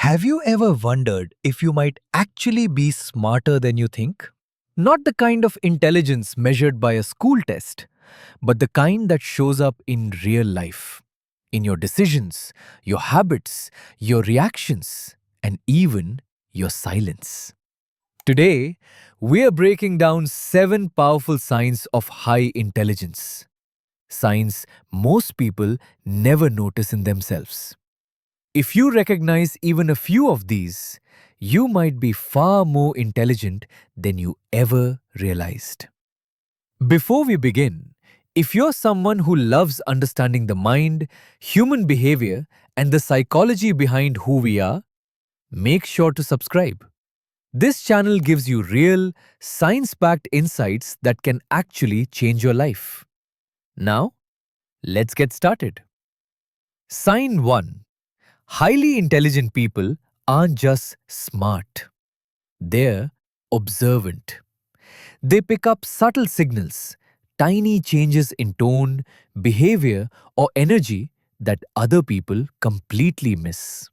Have you ever wondered if you might actually be smarter than you think? Not the kind of intelligence measured by a school test, but the kind that shows up in real life, in your decisions, your habits, your reactions, and even your silence. Today, we are breaking down 7 powerful signs of high intelligence, signs most people never notice in themselves. If you recognize even a few of these, you might be far more intelligent than you ever realized. Before we begin, if you're someone who loves understanding the mind, human behavior, and the psychology behind who we are, make sure to subscribe. This channel gives you real, science backed insights that can actually change your life. Now, let's get started. Sign 1. Highly intelligent people aren't just smart, they're observant. They pick up subtle signals, tiny changes in tone, behavior, or energy that other people completely miss.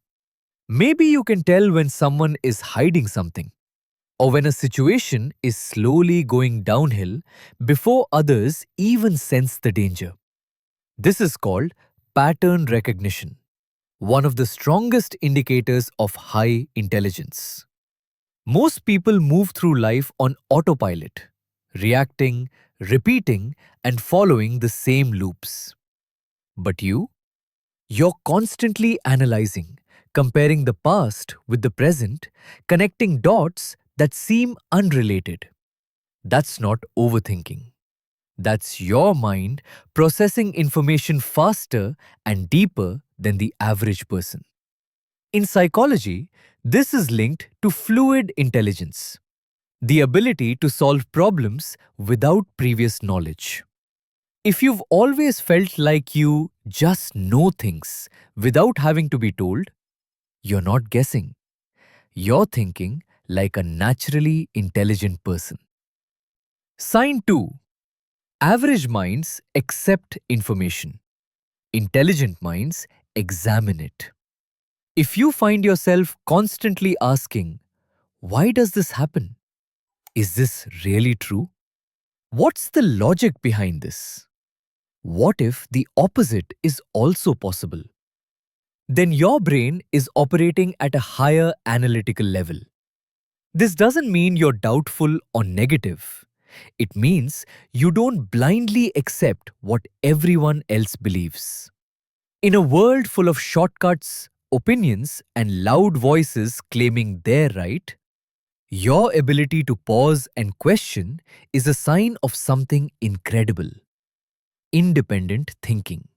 Maybe you can tell when someone is hiding something, or when a situation is slowly going downhill before others even sense the danger. This is called pattern recognition, one of the strongest indicators of high intelligence. Most people move through life on autopilot, reacting, repeating, and following the same loops. But you're constantly analyzing, comparing the past with the present, connecting dots that seem unrelated. That's not overthinking. That's your mind processing information faster and deeper than the average person. In psychology, this is linked to fluid intelligence, the ability to solve problems without previous knowledge. If you've always felt like you just know things without having to be told, you're not guessing. You're thinking like a naturally intelligent person. Sign 2. Average minds accept information. Intelligent minds examine it. If you find yourself constantly asking, why does this happen? Is this really true? What's the logic behind this? What if the opposite is also possible? Then your brain is operating at a higher analytical level. This doesn't mean you're doubtful or negative. It means you don't blindly accept what everyone else believes. In a world full of shortcuts, opinions, and loud voices claiming they're right, your ability to pause and question is a sign of something incredible: independent thinking.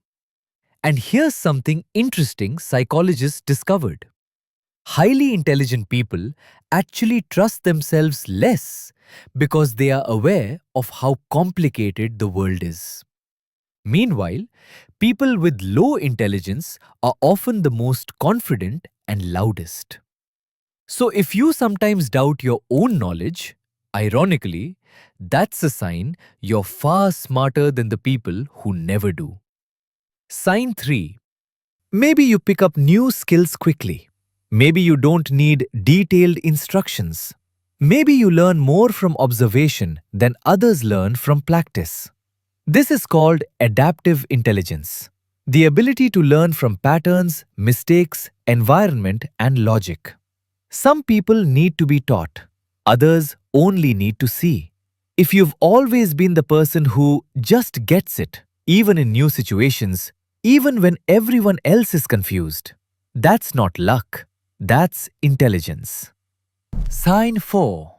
And here's something interesting psychologists discovered. Highly intelligent people actually trust themselves less because they are aware of how complicated the world is. Meanwhile, people with low intelligence are often the most confident and loudest. So if you sometimes doubt your own knowledge, ironically, that's a sign you're far smarter than the people who never do. Sign 3. Maybe you pick up new skills quickly. Maybe you don't need detailed instructions. Maybe you learn more from observation than others learn from practice. This is called adaptive intelligence, the ability to learn from patterns, mistakes, environment, and logic. Some people need to be taught, others only need to see. If you've always been the person who just gets it, even in new situations, even when everyone else is confused, that's not luck, that's intelligence. Sign 4.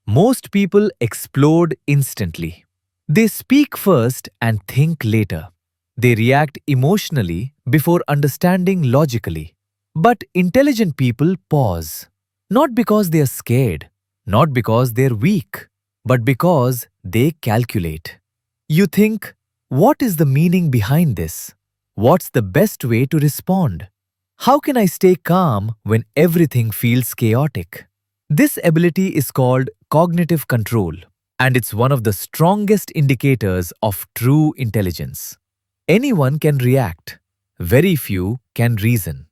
Most people explode instantly. They speak first and think later. They react emotionally before understanding logically. But intelligent people pause, not because they are scared, not because they're weak, but because they calculate. You think, what is the meaning behind this? What's the best way to respond? How can I stay calm when everything feels chaotic? This ability is called cognitive control, and it's one of the strongest indicators of true intelligence. Anyone can react, very few can reason.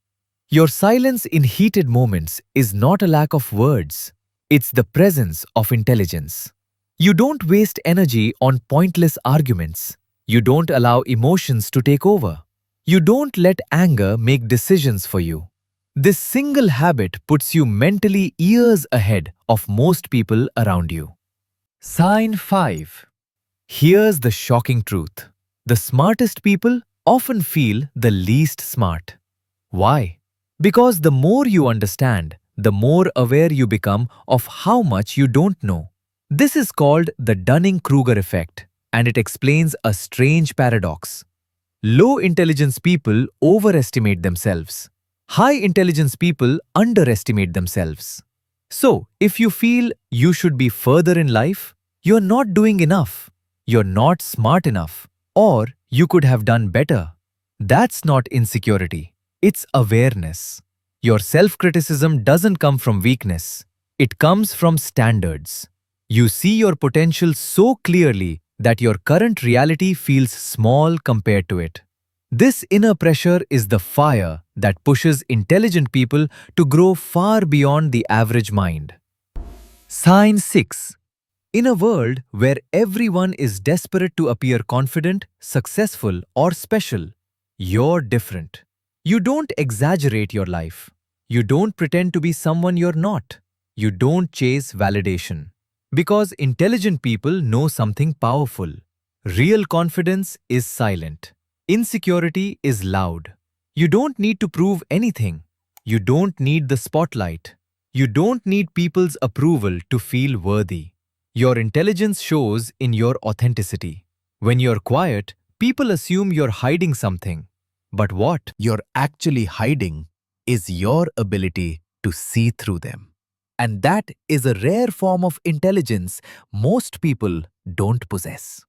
Your silence in heated moments is not a lack of words, it's the presence of intelligence. You don't waste energy on pointless arguments. You don't allow emotions to take over. You don't let anger make decisions for you. This single habit puts you mentally years ahead of most people around you. Sign 5. Here's the shocking truth. The smartest people often feel the least smart. Why? Because the more you understand, the more aware you become of how much you don't know. This is called the Dunning-Kruger effect, and it explains a strange paradox. Low intelligence people overestimate themselves. High intelligence people underestimate themselves. So, if you feel you should be further in life, you're not doing enough, you're not smart enough, or you could have done better. That's not insecurity, it's awareness. Your self-criticism doesn't come from weakness, it comes from standards. You see your potential so clearly that your current reality feels small compared to it. This inner pressure is the fire that pushes intelligent people to grow far beyond the average mind. Sign 6. In a world where everyone is desperate to appear confident, successful, or special, you're different. You don't exaggerate your life. You don't pretend to be someone you're not. You don't chase validation. Because intelligent people know something powerful. Real confidence is silent. Insecurity is loud. You don't need to prove anything. You don't need the spotlight. You don't need people's approval to feel worthy. Your intelligence shows in your authenticity. When you're quiet, people assume you're hiding something. But what you're actually hiding is your ability to see through them. And that is a rare form of intelligence most people don't possess.